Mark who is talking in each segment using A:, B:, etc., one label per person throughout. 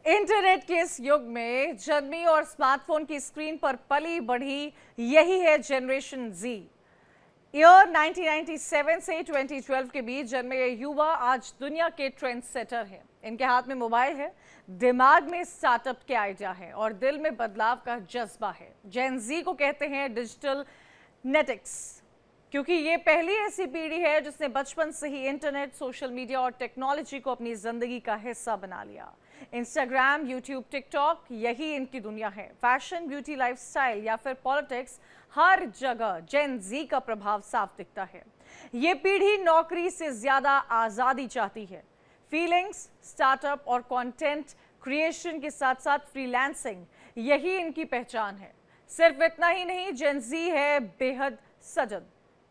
A: Internet के इस युग में जन्मी और स्मार्टफोन की स्क्रीन पर पली बढ़ी यही है जनरेशन जी। ईयर 1997 से 2012 के बीच जन्मे ये युवा आज दुनिया के ट्रेंड सेटर हैं। इनके हाथ में मोबाइल है, दिमाग में स्टार्टअप के आइडिया है और दिल में बदलाव का जज्बा है। जेन जी को कहते हैं डिजिटल नेटिक्स, क्योंकि ये पहली ऐसी पीढ़ी है जिसने बचपन से ही इंटरनेट, सोशल मीडिया और टेक्नोलॉजी को अपनी जिंदगी का हिस्सा बना लिया। इंस्टाग्राम, यूट्यूब, टिकटॉक, यही इनकी दुनिया है। फैशन, ब्यूटी, लाइफस्टाइल या फिर पॉलिटिक्स, हर जगह जेन जी का प्रभाव साफ दिखता है। ये पीढ़ी नौकरी से ज्यादा आजादी चाहती है। फीलिंग्स, स्टार्टअप और कंटेंट क्रिएशन के साथ साथ फ्रीलांसिंग, यही इनकी पहचान है। सिर्फ इतना ही नहीं, जेन जी है बेहद सजग।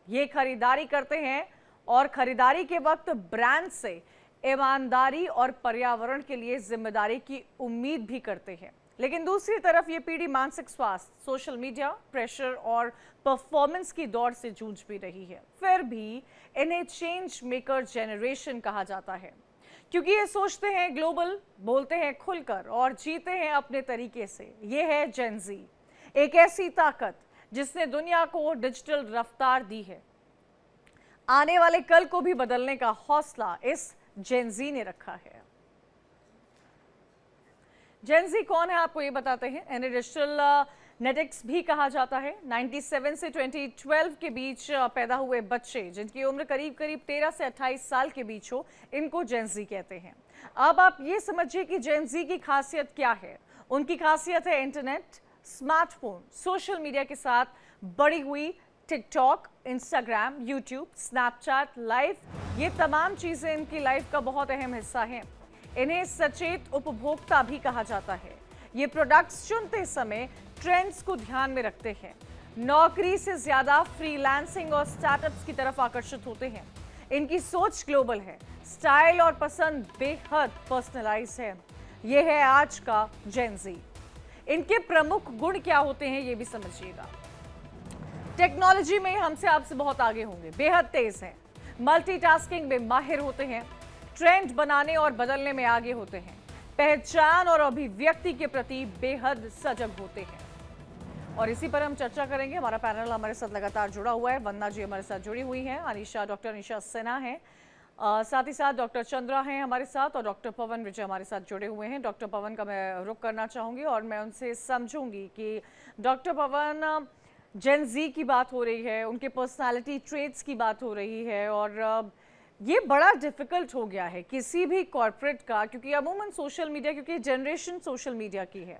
A: ये खरीदारी करते हैं और खरीदारी के वक्त ब्रांड से ईमानदारी और पर्यावरण के लिए जिम्मेदारी की उम्मीद भी करते हैं। लेकिन दूसरी तरफ ये पीढ़ी मानसिक स्वास्थ्य, सोशल मीडिया, प्रेशर और परफॉर्मेंस की दौड़ से जूझ भी रही है। फिर भी इन्हें चेंज मेकर जनरेशन कहा जाता है, क्योंकि ये सोचते हैं ग्लोबल, बोलते हैं खुलकर और जीते हैं अपने तरीके से। ये है जेन जी, एक ऐसी ताकत जिसने दुनिया को डिजिटल रफ्तार दी है। आने वाले कल को भी बदलने का हौसला इस जेन जी ने रखा है। जेन जी कौन है, आपको ये बताते हैं। इन्हें डिजिटल नेटिक्स भी कहा जाता है। 97 से 2012 के बीच पैदा हुए बच्चे जिनकी उम्र करीब करीब 13 से 28 साल के बीच हो, इनको जेन जी कहते हैं। अब आप ये समझिए कि जेन जी की खासियत क्या है। उनकी खासियत है इंटरनेट, स्मार्टफोन, सोशल मीडिया के साथ बढ़ी हुई TikTok, Instagram, YouTube, Snapchat, live, ये तमाम चीजें इनकी लाइफ का बहुत अहम हिस्सा हैं। इन्हें सचेत उपभोक्ता भी कहा जाता है। ये प्रोडक्ट्स चुनते समय ट्रेंड्स को ध्यान में रखते हैं। नौकरी से ज्यादा फ्रीलांसिंग और स्टार्टअप्स की तरफ आकर्षित होते हैं। इनकी सोच ग्लोबल है, स्टाइल और पसंद बेहद पर्सनलाइज है। ये है आज का जेन जी। इनके प्रमुख गुण क्या होते हैं, ये भी समझिएगा। टेक्नोलॉजी में हमसे आपसे बहुत आगे होंगे, बेहद तेज हैं, मल्टीटास्किंग में माहिर होते हैं, ट्रेंड बनाने और बदलने में आगे होते हैं, पहचान और अभिव्यक्ति के प्रति बेहद सजग होते हैं। और इसी पर हम चर्चा करेंगे। हमारा पैनल हमारे साथ लगातार जुड़ा हुआ है। वंदना जी हमारे साथ जुड़ी हुई हैं, अनीशा, डॉक्टर अनीशा सिन्हा हैं, साथ ही साथ डॉक्टर चंद्रा हैं हमारे साथ और डॉक्टर पवन विजय हमारे साथ जुड़े हुए हैं। डॉक्टर पवन का मैं रुख करना चाहूँगी और मैं उनसे समझूंगी कि डॉक्टर पवन, जेन जी की बात हो रही है, उनके पर्सनालिटी ट्रेट्स की बात हो रही है और ये बड़ा डिफिकल्ट हो गया है किसी भी कॉर्पोरेट का, क्योंकि अमूमन सोशल मीडिया, क्योंकि जनरेशन सोशल मीडिया की है।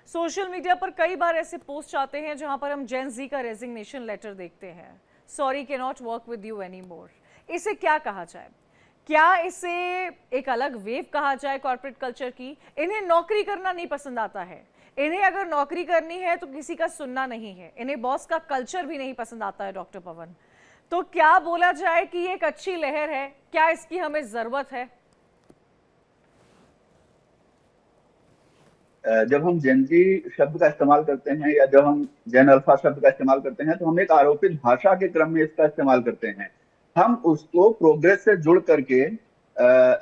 A: सोशल मीडिया पर कई बार ऐसे पोस्ट आते हैं जहां पर हम जेन जी का रेजिग्नेशन लेटर देखते हैं, sorry can not work with you any more. इसे क्या कहा जाए? क्या इसे एक अलग वेव कहा जाए कॉर्पोरेट कल्चर की? इन्हें नौकरी करना नहीं पसंद आता है। इन्हें अगर नौकरी करनी है तो किसी का सुनना नहीं है। इन्हें बॉस का कल्चर भी नहीं पसंद आता है। डॉक्टर पवन, तो क्या बोला जाए कि ये एक अच्छी लहर है? क्या इसकी हमें जरूरत है?
B: जब हम जेनजी शब्द का इस्तेमाल करते हैं या जब हम जेन अल्फा शब्द का इस्तेमाल करते हैं तो हम एक आरोपित भाषा के क्रम में इसका इस्तेमाल करते हैं। हम उसको प्रोग्रेस से जुड़ करके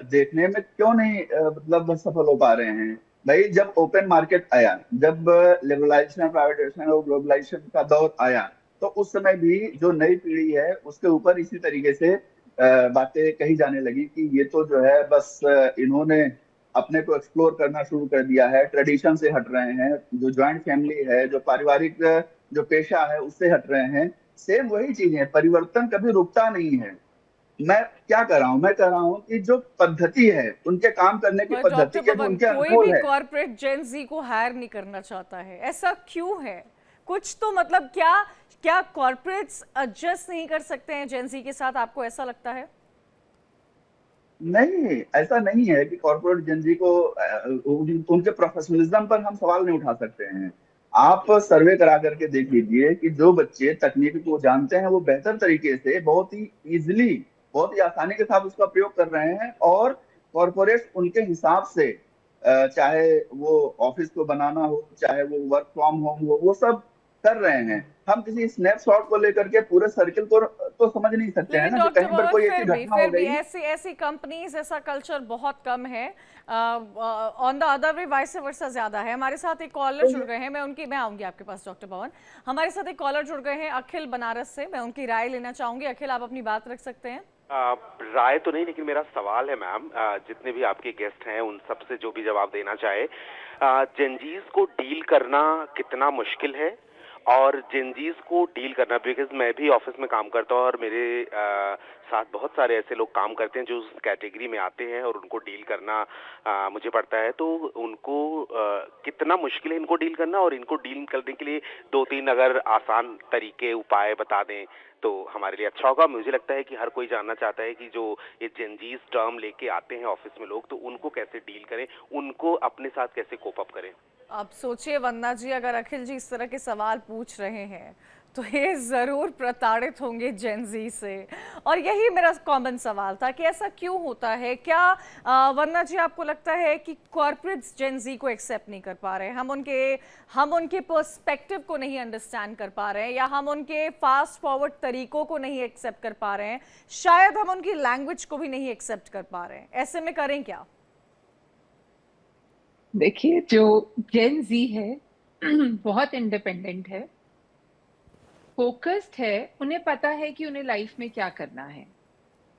B: देखने में क्यों नहीं मतलब सफल हो पा रहे हैं। भाई, जब ओपन मार्केट आया, जब लिबरलाइजेशन, प्राइवेटाइजेशन और ग्लोबलाइजेशन का दौर आया, तो उस समय भी जो नई पीढ़ी है उसके ऊपर इसी तरीके से बातें कही जाने लगी कि ये तो जो है बस इन्होंने अपने को एक्सप्लोर करना शुरू कर दिया है, ट्रेडिशन से हट रहे हैं, जो ज्वाइंट फैमिली है, जो पारिवारिक जो पेशा है उससे हट रहे हैं। सेम वही चीज है, परिवर्तन कभी रुकता नहीं है। मैं क्या कर रहा हूं, मैं कह रहा हूं कि जो पद्धति है, उनके काम करने की
A: पर
B: पद्धति
A: डॉक्टर
B: के जो
A: पवन,
B: उनके
A: कोई भी
B: अनुभव है।
A: कॉर्पोरेट जेन जी को हायर नहीं करना चाहता है, ऐसा क्यों है? कुछ तो मतलब क्या क्या कॉर्पोरेट्स एडजस्ट नहीं कर सकते हैं जेन जी के साथ? आपको ऐसा लगता है?
B: नहीं, ऐसा नहीं है कि कॉर्पोरेट जनजी को उनके प्रोफेशनलिज्म पर हम सवाल नहीं उठा सकते हैं। आप सर्वे करा करके देख लीजिए कि जो बच्चे तकनीक को जानते हैं वो बेहतर तरीके से, बहुत ही इजिली, बहुत ही आसानी के साथ उसका प्रयोग कर रहे हैं। और कॉर्पोरेट उनके हिसाब से चाहे वो ऑफिस को बनाना हो, चाहे वो वर्क फ्रॉम होम हो, वो सब कर रहे हैं। हम किसी स्नैपशॉट को लेकर के पूरे सर्किल को तो समझ नहीं सकते हैं
A: लेकिन
B: ना, कि
A: डॉक्टर
B: कहीं पर
A: भवन
B: कोई ऐसी घटना हो
A: फिर भी
B: गई।
A: ऐसी ऐसी कंपनीज, ऐसा कल्चर बहुत कम है। On the other way vice versa ज्यादा है। हमारे साथ एक कॉलर
B: तो
A: जुड़ गए हैं, मैं आऊंगी आपके पास डॉक्टर भवन। हमारे साथ एक कॉलर जुड़ गए हैं अखिल बनारस से, मैं उनकी राय लेना चाहूंगी। अखिल, आप अपनी बात रख सकते हैं।
C: राय तो नहीं, लेकिन मेरा सवाल है मैम, जितने भी आपके गेस्ट हैं उन सब से जो भी जवाब देना चाहे, जेनजीज को डील करना कितना मुश्किल है, और जेनजीज को डील करना, बिकॉज मैं भी ऑफिस में काम करता हूँ और मेरे साथ बहुत सारे ऐसे लोग काम करते हैं जो उस कैटेगरी में आते हैं, और उनको डील करना मुझे पड़ता है। तो उनको कितना मुश्किल है इनको डील करना, और इनको डील करने के लिए 2-3 अगर आसान तरीके उपाय बता दें तो हमारे लिए अच्छा होगा। मुझे लगता है कि हर कोई जानना चाहता है कि जो ये जेनजीज टर्म लेके आते हैं ऑफिस में लोग, तो उनको कैसे डील करें, उनको अपने साथ कैसे कोप अप करें।
A: अब सोचिए वंदना जी, अगर अखिल जी इस तरह के सवाल पूछ रहे हैं तो ये जरूर प्रताड़ित होंगे जेनजी से। और यही मेरा कॉमन सवाल था कि ऐसा क्यों होता है। क्या वंदना जी आपको लगता है कि कॉर्पोरेट्स जेनजी को एक्सेप्ट नहीं कर पा रहे हैं, हम उनके पर्सपेक्टिव को नहीं अंडरस्टैंड कर पा रहे हैं, या हम उनके फास्ट फॉरवर्ड तरीकों को नहीं एक्सेप्ट कर पा रहे हैं, शायद हम उनकी लैंग्वेज को भी नहीं एक्सेप्ट कर पा रहे हैं। ऐसे में करें क्या?
D: देखिए, जो जेन जी है बहुत इंडिपेंडेंट है, फोकस्ड है, उन्हें पता है कि उन्हें लाइफ में क्या करना है।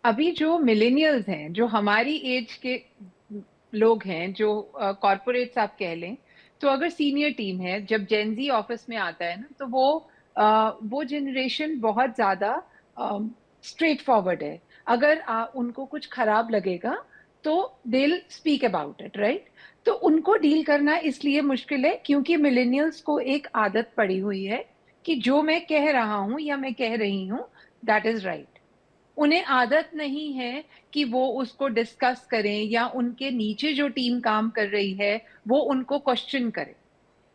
D: अभी जो मिलेनियल्स हैं, जो हमारी एज के लोग हैं, जो कॉर्पोरेट्स आप कह लें, तो अगर सीनियर टीम है, जब जेन जी ऑफिस में आता है ना, तो वो जनरेशन बहुत ज्यादा स्ट्रेट फॉरवर्ड है। अगर उनको कुछ खराब लगेगा तो they will speak about it, right? तो उनको डील करना इसलिए मुश्किल है क्योंकि मिलेनियल्स को एक आदत पड़ी हुई है कि जो मैं कह रहा हूं या मैं कह रही हूं, दैट इज राइट। उन्हें आदत नहीं है कि वो उसको डिस्कस करें, या उनके नीचे जो टीम काम कर रही है वो उनको क्वेश्चन करे।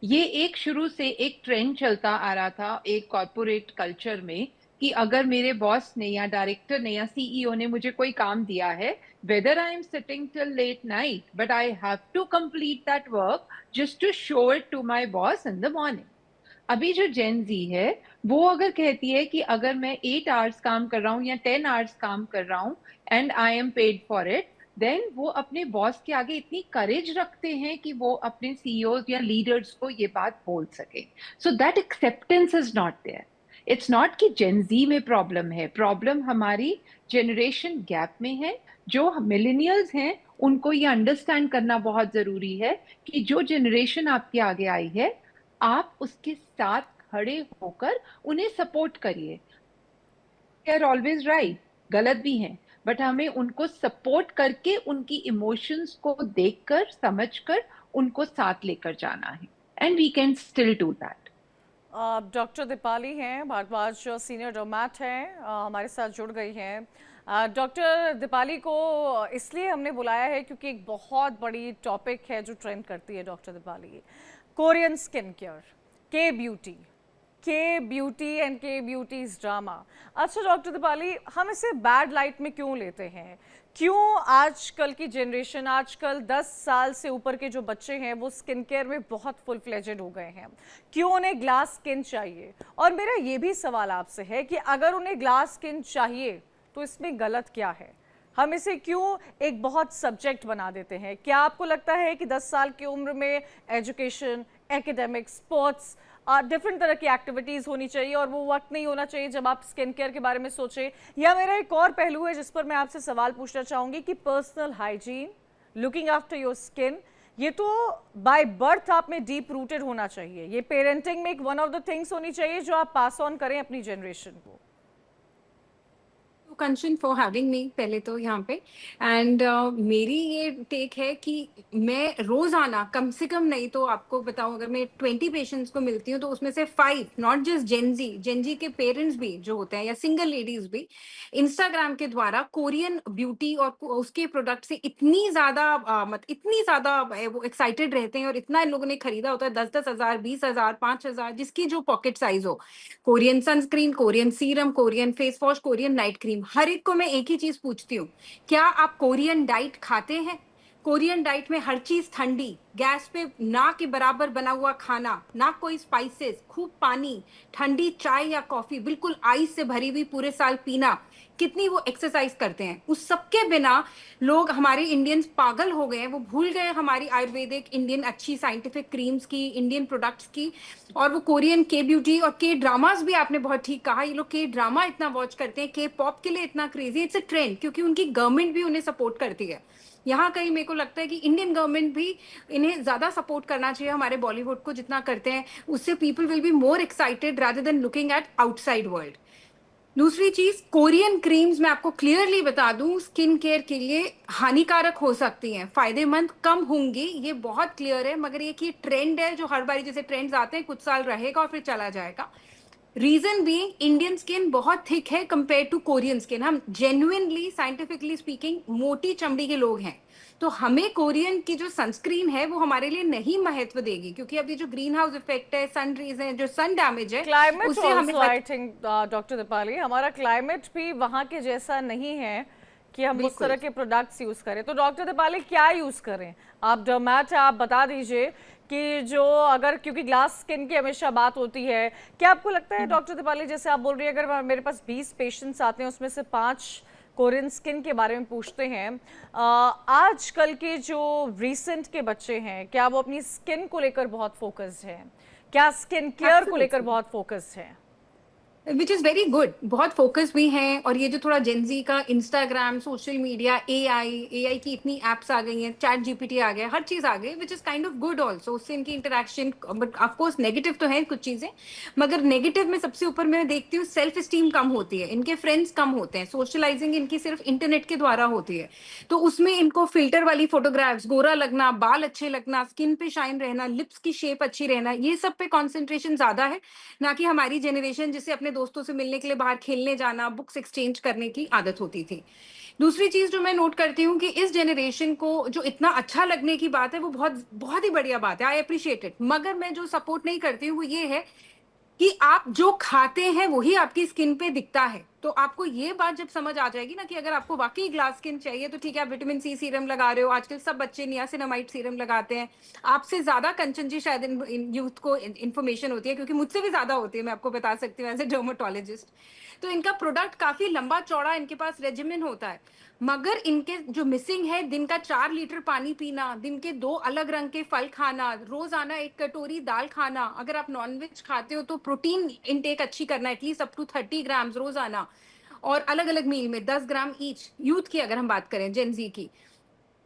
D: ये एक शुरू से एक ट्रेंड चलता आ रहा था एक कॉर्पोरेट कल्चर में, कि अगर मेरे बॉस ने या डायरेक्टर ने या सीईओ ने मुझे कोई काम दिया है, whether I am sitting till late night, but I have to complete that work just to show it to my boss in the morning. अभी जो जेन जी है, वो अगर कहती है कि अगर मैं 8 आवर्स काम कर रहा हूँ या 10 आवर्स काम कर रहा हूँ and I am paid for it, then वो अपने बॉस के आगे इतनी करेज रखते हैं कि वो अपने सीईओ या लीडर्स को ये बात बोल सके। So that acceptance is not there. It's not कि जेन जी में प्रॉब्लम है, प्रॉब्लम हमारी जनरेशन गैप में है। जो मिलेनियल्स हैं उनको ये अंडरस्टैंड करना बहुत जरूरी है कि जो जनरेशन आपके आगे आई है, आप उसके साथ खड़े होकर उन्हें सपोर्ट करिए। दे आर ऑलवेज राइट, गलत भी हैं, बट हमें उनको सपोर्ट करके उनकी इमोशंस को देखकर समझकर उनको साथ लेकर जाना है, and we can still do that.
A: Doctor Deepali हैं भारद्वाज, सीनियर डोमैट हैं, हमारे साथ जुड़ गई हैं। डॉक्टर दीपाली को इसलिए हमने बुलाया है क्योंकि एक बहुत बड़ी टॉपिक है जो ट्रेंड करती है doctor Deepali, Korean skin care, के ब्यूटी एंड के ब्यूटीज ड्रामा। अच्छा डॉक्टर दीपाली, हम इसे बैड लाइट में क्यों लेते हैं? क्यों आजकल की जनरेशन, आजकल 10 साल से ऊपर के जो बच्चे हैं वो स्किन केयर में बहुत फुल फ्लेजेड हो गए हैं? क्यों उन्हें ग्लास स्किन चाहिए? और मेरा ये भी सवाल आपसे है कि अगर उन्हें ग्लास स्किन चाहिए तो इसमें गलत क्या है? हम इसे क्यों एक बहुत सब्जेक्ट बना देते हैं? क्या आपको लगता है कि 10 साल की उम्र में एजुकेशन, एकेडमिक, स्पोर्ट्स, डिफरेंट तरह की एक्टिविटीज़ होनी चाहिए और वो वक्त नहीं होना चाहिए जब आप स्किन केयर के बारे में सोचें? या मेरा एक और पहलू है जिस पर मैं आपसे सवाल पूछना चाहूँगी कि personal hygiene, looking after your skin, ये तो बाय बर्थ आप में डीप रूटेड होना चाहिए। ये पेरेंटिंग में एक वन ऑफ द थिंग्स होनी चाहिए जो आप पास ऑन करें अपनी जनरेशन को।
E: कंचन फॉर हैविंग मी पहले तो यहाँ पे। एंड मेरी ये टेक है कि मैं रोजाना कम से कम, नहीं तो आपको बताऊं, अगर मैं 20 पेशेंट्स को मिलती हूँ तो उसमें से 5, नॉट जस्ट जेनजी के पेरेंट्स भी जो होते हैं या सिंगल लेडीज भी, इंस्टाग्राम के द्वारा कोरियन ब्यूटी और उसके प्रोडक्ट से इतनी ज्यादा वो एक्साइटेड रहते हैं, और इतना इन लोगों ने खरीदा होता है, 10-10 हजार, 20,000, 5,000, जिसकी जो पॉकेट साइज हो। Korean sunscreen, Korean serum, Korean face wash, Korean night cream, हर एक को मैं एक ही चीज पूछती हूँ, क्या आप कोरियन डाइट खाते हैं? कोरियन डाइट में हर चीज ठंडी, गैस पे ना के बराबर बना हुआ खाना, ना कोई स्पाइसेस, खूब पानी, ठंडी चाय या कॉफी बिल्कुल आइस से भरी हुई पूरे साल पीना, कितनी वो एक्सरसाइज करते हैं, उस सब के बिना लोग, हमारे इंडियंस पागल हो गए हैं, वो भूल गए हमारी आयुर्वेदिक इंडियन अच्छी साइंटिफिक क्रीम्स की, इंडियन प्रोडक्ट्स की, और वो कोरियन के ब्यूटी और के ड्रामास भी आपने बहुत ठीक कहा, ये लोग के ड्रामा इतना वॉच करते हैं, के पॉप के लिए इतना क्रेजी, इट्स अ ट्रेंड, क्योंकि उनकी गवर्नमेंट भी उन्हें सपोर्ट करती है। यहाँ कहीं मेरे को लगता है कि इंडियन गवर्नमेंट भी इन्हें ज्यादा सपोर्ट करना चाहिए, हमारे बॉलीवुड को जितना करते हैं, उससे people will be more excited rather than looking at outside world. दूसरी चीज, कोरियन क्रीम्स मैं आपको क्लियरली बता दूं, स्किन केयर के लिए हानिकारक हो सकती हैं, फायदेमंद कम होंगी, ये बहुत क्लियर है, मगर ये कि ट्रेंड है जो हर बारी जैसे ट्रेंड्स आते हैं कुछ साल रहेगा और फिर चला जाएगा। रीजन बीइंग, इंडियन स्किन बहुत थिक है कंपेयर टू कोरियन स्किन, हम जेन्युइनली साइंटिफिकली स्पीकिंग मोटी चमड़ी के लोग हैं, तो हमें कोरियन की जो सनस्क्रीन है वो हमारे लिए नहीं महत्व देगी, क्योंकि अभी जो ग्रीन हाउस इफेक्ट है, सन रेज है, जो सन डैमेज है,
A: क्लाइमेट
E: उससे हमें
A: also I think doctor Deepali, हमारा क्लाइमेट भी वहाँ के जैसा नहीं है कि हम उस तरह के प्रोडक्ट्स यूज करें। तो डॉक्टर दीपाली क्या यूज करें? आप डर्मैट हैं, आप बता दीजिए कि जो अगर, क्योंकि ग्लास स्किन की हमेशा बात होती है, क्या आपको लगता है डॉक्टर दीपाली, जैसे आप बोल रही है, अगर मेरे पास 20 पेशेंट्स आते हैं उसमें से 5 कोरियन स्किन के बारे में पूछते हैं, आजकल के जो रिसेंट के बच्चे हैं, क्या वो अपनी स्किन को लेकर बहुत फोकस्ड हैं? क्या स्किन केयर को लेकर बहुत फोकस्ड है?
E: विच इज वेरी गुड, बहुत फोकस भी हैं, और ये जो थोड़ा जेनजी का इंस्टाग्राम, सोशल मीडिया, एआई की इतनी एप्स आ गई हैं, चैट जीपीटी आ गया, हर चीज आ गई, which is kind of good also, उससे इनकी इंटरेक्शन, बट ऑफकोर्स नेगेटिव तो है कुछ चीजें, मगर नेगेटिव में सबसे ऊपर मैं देखती हूँ सेल्फ स्टीम कम होती है, इनके फ्रेंड्स कम होते हैं, सोशलाइजिंग इनकी सिर्फ इंटरनेट के द्वारा होती है, तो उसमें इनको फिल्टर वाली फोटोग्राफ्स, गोरा लगना, बाल अच्छे लगना, स्किन पे शाइन रहना, लिप्स की शेप अच्छी रहना, ये सब पे कॉन्सेंट्रेशन ज्यादा है, ना कि हमारी जनरेशन जिसे अपने दोस्तों से मिलने के लिए बाहर खेलने जाना, बुक्स एक्सचेंज करने की आदत होती थी। दूसरी चीज जो मैं नोट करती हूँ कि इस जनरेशन को जो इतना अच्छा लगने की बात है वो बहुत बहुत ही बढ़िया बात है, आई अप्रिशिएट इट, मगर मैं जो सपोर्ट नहीं करती हूँ वो ये है कि आप जो खाते हैं वही आपकी स्किन पे दिखता है। तो आपको ये बात जब समझ आ जाएगी ना कि अगर आपको वाकई ग्लास स्किन चाहिए तो ठीक है, आप विटामिन सी सीरम लगा रहे हो, आजकल सब बच्चे नियासिनामाइड सीरम लगाते हैं, आपसे ज्यादा कंचन जी शायद इन यूथ को इन्फॉर्मेशन होती है, क्योंकि मुझसे भी ज्यादा होती है, मैं आपको बता सकती हूँ एज ए डर्मेटोलॉजिस्ट। तो इनका प्रोडक्ट काफी लंबा चौड़ा, इनके पास रेजिमेन होता है, मगर इनके जो मिसिंग है, दिन का 4 लीटर पानी पीना, दिन के 2 अलग रंग के फल खाना, रोजाना 1 कटोरी दाल खाना, अगर आप नॉनवेज खाते हो तो प्रोटीन इंटेक अच्छी करना, एटलीस्ट अप टू 30 ग्राम रोजाना, और अलग अलग मील में 10 ग्राम ईच, यूथ की अगर हम बात करें, जेनजी की।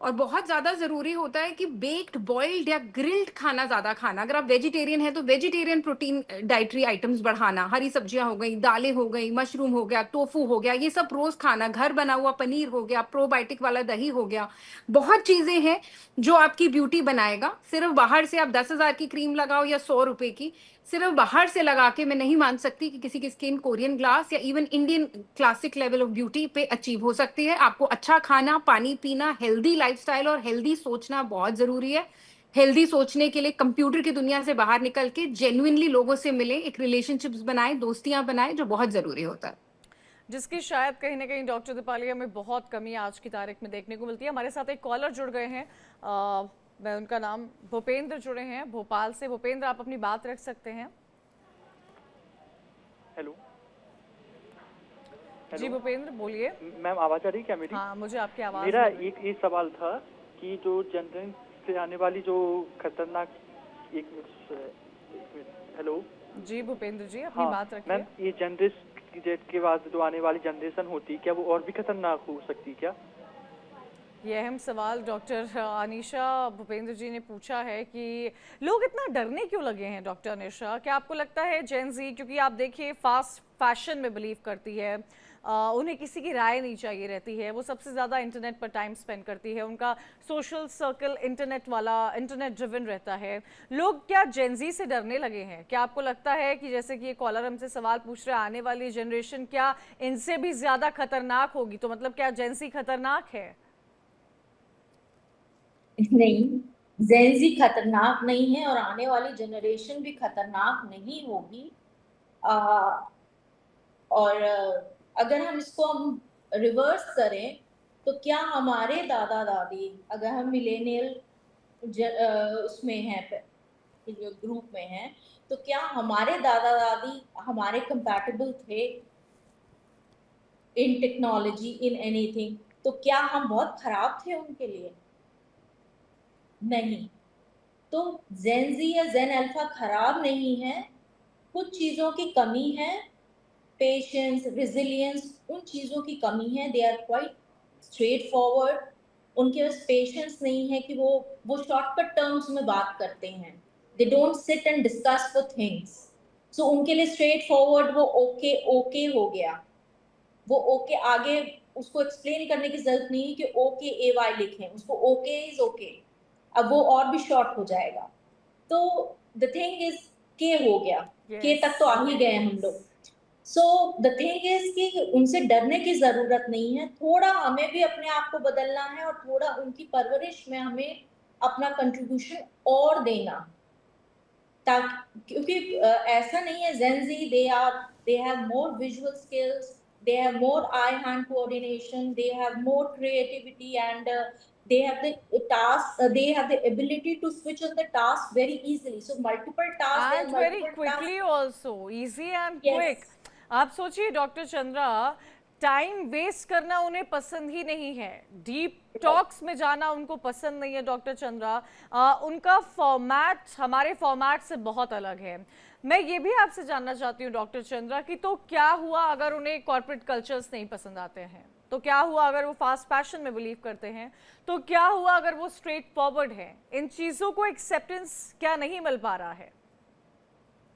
E: और बहुत ज्यादा जरूरी होता है कि बेक्ड, बॉइल्ड या ग्रिल्ड खाना ज्यादा खाना, अगर आप वेजिटेरियन है तो वेजिटेरियन प्रोटीन डाइटरी आइटम्स बढ़ाना, हरी सब्जियां हो गई, दालें हो गई, मशरूम हो गया, टोफू हो गया, ये सब रोज खाना, घर बना हुआ पनीर हो गया, प्रोबायोटिक वाला दही हो गया, बहुत चीजें हैं जो आपकी ब्यूटी बनाएगा। सिर्फ बाहर से आप 10,000 की क्रीम लगाओ या 100 रुपए की, सिर्फ बाहर से लगा के मैं नहीं मान सकती कि किसी की स्किन कोरियन ग्लास या even Indian classic level of beauty पे अचीव हो सकती है। आपको अच्छा खाना, पानी पीना, हेल्दी लाइफस्टाइल और हेल्दी सोचना बहुत जरूरी है। हेल्दी सोचने के लिए कंप्यूटर की दुनिया से बाहर निकल के जेन्युइनली लोगों से मिले, एक रिलेशनशिप्स बनाए, दोस्तियां बनाए, जो बहुत जरूरी होता है,
A: जिसकी शायद कहीं ना कहीं डॉक्टर दीपाली में बहुत कमी आज की तारीख में देखने को मिलती है। हमारे साथ एक कॉलर जुड़ गए हैं, मैं उनका नाम, भूपेंद्र जुड़े हैं भोपाल से। भूपेंद्र, आप अपनी बात रख सकते हैं।
F: हेलो
A: जी भूपेंद्र, बोलिए।
F: मैम, आवाज आ रही है क्या मेरी?
A: हाँ, मुझे आपकी आवाज।
F: मेरा एक ये सवाल था कि जो जनरल से आने वाली जो खतरनाक, एक मिनट, हेलो
A: जी भूपेंद्र जी, अपनी बात रखिए।
F: मैम, ये जनरेशन के बाद जो आने वाली जनरेशन होती, क्या वो और भी खतरनाक हो सकती क्या?
A: ये अहम सवाल डॉक्टर अनीशा भूपेंद्र जी ने पूछा है कि लोग इतना डरने क्यों लगे हैं। डॉक्टर अनीशा, क्या आपको लगता है जेन जी, क्योंकि आप देखिए फास्ट फैशन में बिलीव करती है, उन्हें किसी की राय नहीं चाहिए रहती है, वो सबसे ज़्यादा इंटरनेट पर टाइम स्पेंड करती है, उनका सोशल सर्कल इंटरनेट वाला, इंटरनेट ड्रिवन रहता है, लोग क्या जेनजी से डरने लगे हैं? क्या आपको लगता है कि जैसे कि ये कॉलर हमसे सवाल पूछ रहे हैं, आने वाली जनरेशन क्या इनसे भी ज़्यादा खतरनाक होगी? तो मतलब क्या जेनजी खतरनाक है?
G: नहीं, जेनजी खतरनाक नहीं है और आने वाली जनरेशन भी खतरनाक नहीं होगी। और अगर हम इसको रिवर्स करें तो क्या हमारे दादा दादी, अगर हम मिलेनियल उसमें हैं, ग्रुप में हैं, तो क्या हमारे दादा दादी हमारे कंपैटिबल थे इन टेक्नोलॉजी, इन एनीथिंग? तो क्या हम बहुत खराब थे उनके लिए? नहीं। तो जेन जी या जेन अल्फा खराब नहीं है, कुछ चीजों की कमी है, पेशेंस, रेजिलियंस, उन चीजों की कमी है। They are quite straightforward, उनके पास पेशेंस नहीं है कि वो शॉर्टकट टर्म्स में बात करते हैं। They don't sit and discuss for things. So उनके लिए स्ट्रेट फॉरवर्ड वो ओके ओके हो गया, वो ओके आगे उसको एक्सप्लेन करने की जरूरत नहीं है कि ओके ए वाई लिखें, उसको ओके इज ओके। अब वो और भी शॉर्ट हो जाएगा। तो द थिंग इज के हो गया, के
A: Yes.
G: तक तो आ ही गए हम लोग। सो द थिंग इज कि उनसे डरने की जरूरत नहीं है, थोड़ा हमें भी अपने आप को बदलना है और थोड़ा उनकी परवरिश में हमें अपना कंट्रीब्यूशन और देना, ताकि क्योंकि ऐसा नहीं है Gen Z they have more visual skills, they have more eye hand coordination, they have more creativity, and they have the task, they have the ability to switch on the task very easily. So multiple tasks, there are
A: And very
G: multiple tasks.
A: quickly also, easy and quick.
G: Yes.
A: आप सोचिए doctor Chandra, time waste करना उन्हें पसंद ही नहीं है, deep talks में जाना उनको पसंद नहीं है डॉक्टर चंद्रा। उनका फॉर्मेट हमारे फॉर्मेट से बहुत अलग है। मैं ये भी आपसे जानना चाहती हूँ डॉक्टर चंद्रा कि तो क्या हुआ अगर उन्हें कॉर्पोरेट कल्चर्स नहीं पसंद आते हैं? तो क्या हुआ अगर वो फास्ट फैशन में बिलीव करते हैं? तो क्या हुआ अगर वो स्ट्रेट फॉरवर्ड है? इन चीज़ों को एक्सेप्टेंस क्या नहीं मिल पा रहा है?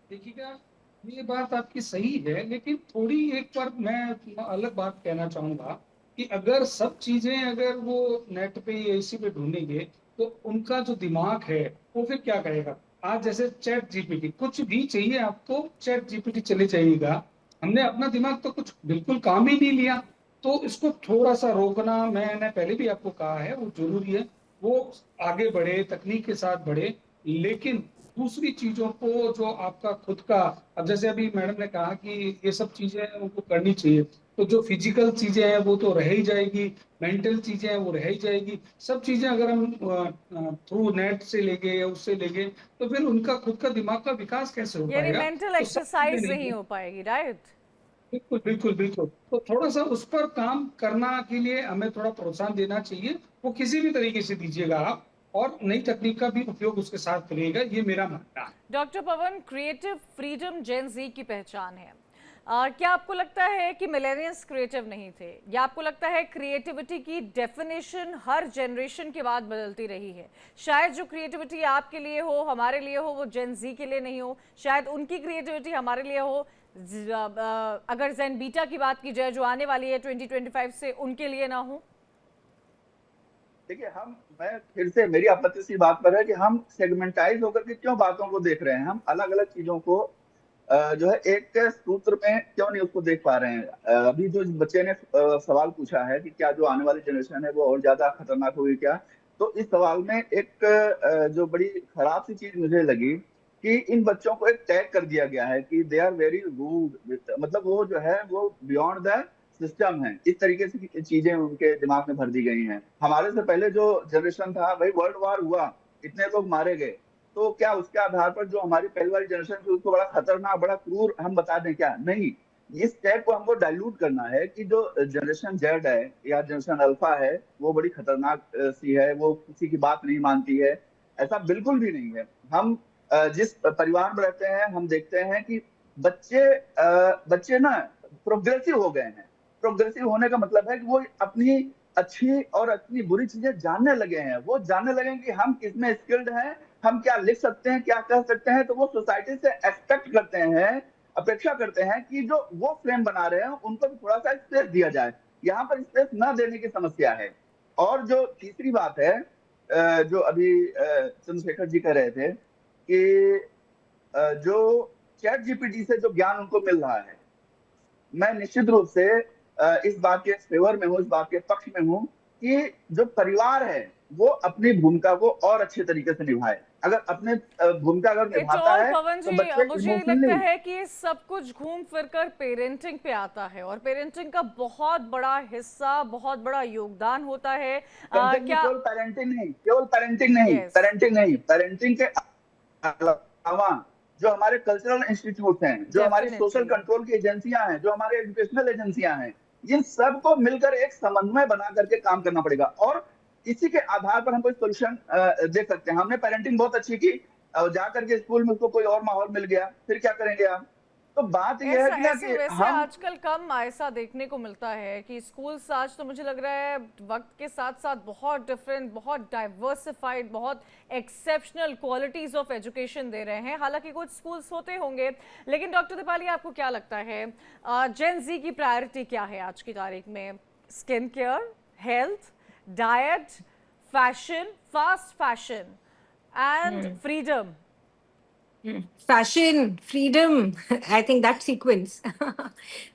H: देखिएगा, ये बात आपकी सही है, लेकिन थोड़ी एक बार मैं अलग बात कहना चाहूंगा कि अगर सब चीजें अगर वो नेट पे या इसी पे ढूंढेंगे तो उनका जो दिमाग है वो फिर क्या करेगा। आज जैसे चैट जीपीटी, कुछ भी चाहिए आपको चैट जीपीटी चले जाइएगा। हमने अपना दिमाग तो कुछ बिल्कुल काम ही नहीं लिया। तो इसको थोड़ा सा रोकना, मैंने पहले भी आपको कहा है, वो जरूरी है। वो आगे बढ़े, तकनीक के साथ बढ़े, लेकिन दूसरी चीजों को जो आपका खुद का, अब जैसे अभी मैडम ने कहा कि ये सब चीजें उनको करनी चाहिए, तो जो फिजिकल चीजें हैं वो तो रह ही जाएगी, मेंटल चीजें हैं वो रह ही जाएगी। सब चीजें अगर हम थ्रू नेट से लेंगे या उससे लेंगे तो फिर उनका खुद का दिमाग का विकास कैसे हो
A: यानी
H: पाएगा।
A: मेंटल
H: तो सब चीजें
A: एक्सरसाइज नहीं
H: नहीं,
A: हो पाएगी, राइट?
H: बिल्कुल बिल्कुल बिल्कुल। तो थोड़ा सा उस पर काम करना के लिए हमें थोड़ा प्रोत्साहन देना चाहिए, वो किसी भी तरीके से दीजिएगा आप, और नई तकनीक का भी उपयोग उसके साथ करिएगा, ये मेरा मानना है।
A: डॉक्टर पवन, क्रिएटिव फ्रीडम जेन जी की पहचान है। क्या आपको लगता है कि मिलेनियल्स क्रिएटिव नहीं थे, या आपको लगता है क्रिएटिविटी की डेफिनेशन हर जनरेशन के बाद बदलती रही है? शायद जो क्रिएटिविटी आपके लिए हो, हमारे लिए हो, वो जेन जी के लिए नहीं हो। शायद उनकी क्रिएटिविटी हमारे लिए हो, अगर जेन बीटा की बात की जाए जो आने वाली है 2025 से, उनके लिए ना हो।
B: देखिए, मैं फिर से, मेरी आपत्ति इसी बात पर है कि हम सेगमेंटाइज होकर के क्यों बातों को देख रहे हैं। हम अलग अलग चीजों को जो है एक सूत्र में क्यों नहीं उसको देख पा रहे हैं। अभी जो बच्चे ने सवाल पूछा है कि क्या जो आने वाली जनरेशन है वो और ज्यादा खतरनाक होगी क्या, तो इस सवाल में एक जो बड़ी खराब सी चीज मुझे लगी कि इन बच्चों को एक टैग कर दिया गया है कि दे आर वेरी रूड, मतलब वो जो है वो बियॉन्ड द सिस्टम है। इस तरीके से चीजें उनके दिमाग में भर दी गई हैं। हमारे से पहले जो जनरेशन था, भाई वर्ल्ड वार हुआ, इतने लोग मारे गए, तो क्या उसके आधार पर जो हमारी पहली वाली जनरेशन थी उसको बड़ा खतरनाक, बड़ा क्रूर हम बता दें क्या? नहीं। इस टैग को हमको डाइल्यूट करना है कि जो जनरेशन जेड है या जनरेशन अल्फा है वो बड़ी खतरनाक सी है, वो किसी की बात नहीं मानती है। ऐसा बिल्कुल भी नहीं है। हम जिस परिवार में रहते हैं हम देखते हैं कि बच्चे ना प्रोग्रेसिव हो गए हैं। प्रोग्रेसिव होने का मतलब है कि वो अपनी अच्छी और अपनी बुरी चीजें जानने लगे हैं। वो जानने लगे कि हम किसमें स्किल्ड हैं, हम क्या लिख सकते हैं, क्या कह सकते हैं। तो वो सोसाइटी से एक्सपेक्ट करते हैं, अपेक्षा करते हैं कि जो वो फ्रेम बना रहे हैं उनको भी थोड़ा सा स्पेस दिया जाए। यहाँ पर स्पेस न देने की समस्या है। और जो तीसरी बात है, जो अभी चंद्रशेखर जी कह रहे थे कि जो चैट जीपीटी से जो ज्ञान उनको मिल रहा है, मैं निश्चित रूप से इस बात के फेवर में हूँ, इस बात के पक्ष में हूँ कि जो परिवार है वो अपनी भूमिका को और अच्छे तरीके से निभाए। अगर अपने भूमिका अगर निभाता
A: पेट्रोल
B: है
A: पवन
B: तो
A: जी,
B: बच्चे
A: मुझे लगता
B: इमोशनली
A: है कि ये सब कुछ घूम फिर कर पेरेंटिंग पे आता है और पेरेंटिंग का बहुत बड़ा हिस्सा, बहुत बड़ा योगदान होता है। क्या
B: केवल पेरेंटिंग नहीं, केवल पेरेंटिंग नहीं,
A: यस
B: पेरेंटिंग नहीं, पेरेंटिंग के अलावा जो हमारे कल्चरल इंस्टीट्यूट हैं, जो हमारी सोशल
A: डेफिनेटली
B: कंट्रोल की एजेंसियां हैं, जो हमारे एजुकेशनल एजेंसियां हैं, इन सबको मिलकर एक समन्वय बना करके काम करना पड़ेगा और इसी के आधार पर हम कोई सोल्यूशन दे सकते हैं। हमने पेरेंटिंग बहुत अच्छी की, जा करके स्कूल में उसको कोई और माहौल मिल गया, फिर क्या करेंगे आप? तो बात यह है
A: ऐसा
B: कि ना
A: ऐसे
B: कि
A: वैसे
B: हम
A: आजकल कम ऐसा देखने को मिलता है कि स्कूल्स आज तो मुझे लग रहा है वक्त के साथ साथ बहुत डिफरेंट, बहुत डाइवर्सिफाइड, बहुत एक्सेप्शनल क्वालिटीज ऑफ एजुकेशन दे रहे हैं। हालांकि कुछ स्कूल्स होते होंगे, लेकिन डॉक्टर दीपाली आपको क्या लगता है जेन जी की प्रायोरिटी क्या है आज की तारीख में? Skin care, health, diet, fashion, fast fashion and freedom?
E: Fashion, freedom, I think that sequence.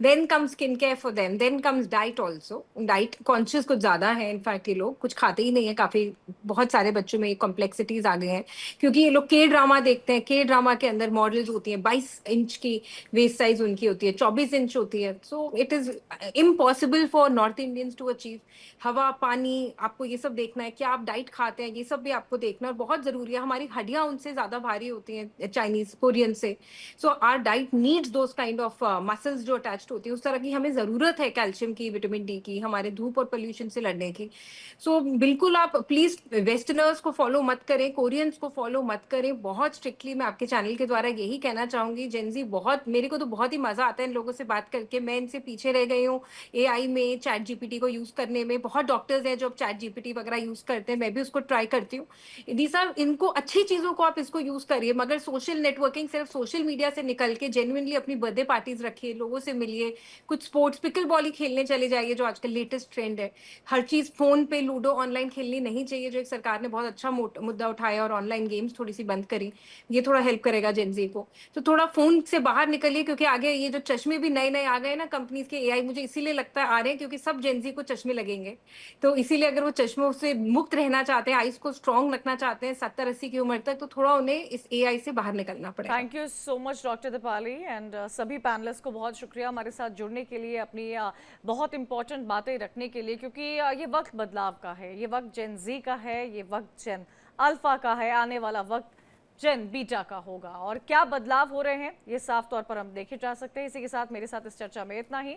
E: Then comes skincare for them. Then comes diet also. Diet conscious कुछ ज़्यादा है इनफैक्ट, ये लोग कुछ खाते ही नहीं है काफ़ी। बहुत सारे बच्चों में ये कॉम्प्लेक्सिटीज आ गए हैं क्योंकि ये लोग के ड्रामा देखते हैं। के ड्रामा के अंदर मॉडल्स होती हैं, 22 इंच की वेस्ट साइज उनकी होती है, 24 इंच होती है। So it is impossible for north Indians to achieve. हवा, पानी, आपको ये सब देखना है, क्या आप डाइट खाते हैं, ये सब भी आपको देखना है और बहुत ज़रूरी है। हमारी हड्डियाँ उनसे ज़्यादा भारी होती हैं चाइनीज कोरियन से। So our diet needs those kind of muscles जो अटैच्ड होती है, उस तरह की हमें जरूरत है कैल्शियम की, विटामिन डी की, हमारे धूप और पोल्यूशन से लड़ने की। सो बिल्कुल आप प्लीज वेस्टर्नर्स को फॉलो मत करें, कोरियंस को फॉलो मत करें। बहुत स्ट्रिक्टली मैं आपके चैनल के द्वारा यही कहना चाहूंगी। जेनजी बहुत, मेरे को तो बहुत ही मजा आता है इन लोगों से बात करके। मैं इनसे पीछे रह गई हूँ एआई में, चैट जीपीटी को यूज करने में। बहुत डॉक्टर्स हैं जो चैट जीपीटी वगैरह यूज करते हैं, मैं भी उसको ट्राई करती हूँ। दीज आर, इनको अच्छी चीजों को आप इसको यूज करिए, मगर सोशल नेटवर्किंग, सिर्फ सोशल मीडिया से निकल के जेन्युइनली अपनी बर्थडे पार्टीज रखिए, लोगों से मिलिए, कुछ स्पोर्ट्स, पिकल बॉल ही खेलने चले जाइए जो आजकल लेटेस्ट ट्रेंड है। हर चीज फोन पे, लूडो ऑनलाइन खेलनी नहीं चाहिए, जो एक सरकार ने बहुत अच्छा मुद्दा उठाया और ऑनलाइन गेम्स थोड़ी सी बंद करी। ये थोड़ा हेल्प करेगा जेनजी को। तो थोड़ा फोन से बाहर निकलिए, क्योंकि आगे ये जो चश्मे भी नए नए आ गए ना कंपनीज के एआई, मुझे इसीलिए लगता है आ रहे हैं क्योंकि सब जेनजी को चश्मे लगेंगे। तो इसीलिए अगर वो चश्मों से मुक्त रहना चाहते हैं, आईज को स्ट्रांग रखना चाहते हैं 70-80 की उम्र तक, तो थोड़ा उन्हें इस एआई से बाहर निकलना पड़ेगा।
A: Thank you so much doctor Deepali and सभी पैनलिस्ट को बहुत शुक्रिया हमारे साथ जुड़ने के लिए, अपनी बहुत इंपॉर्टेंट बातें रखने के लिए, क्योंकि ये वक्त बदलाव का है, ये वक्त जेन जी का है, ये वक्त जेन अल्फा का है, आने वाला वक्त जेन बीटा का होगा। और क्या बदलाव हो रहे हैं ये साफ तौर पर हम देखे जा सकते हैं। इसी के साथ मेरे साथ इस चर्चा में इतना ही।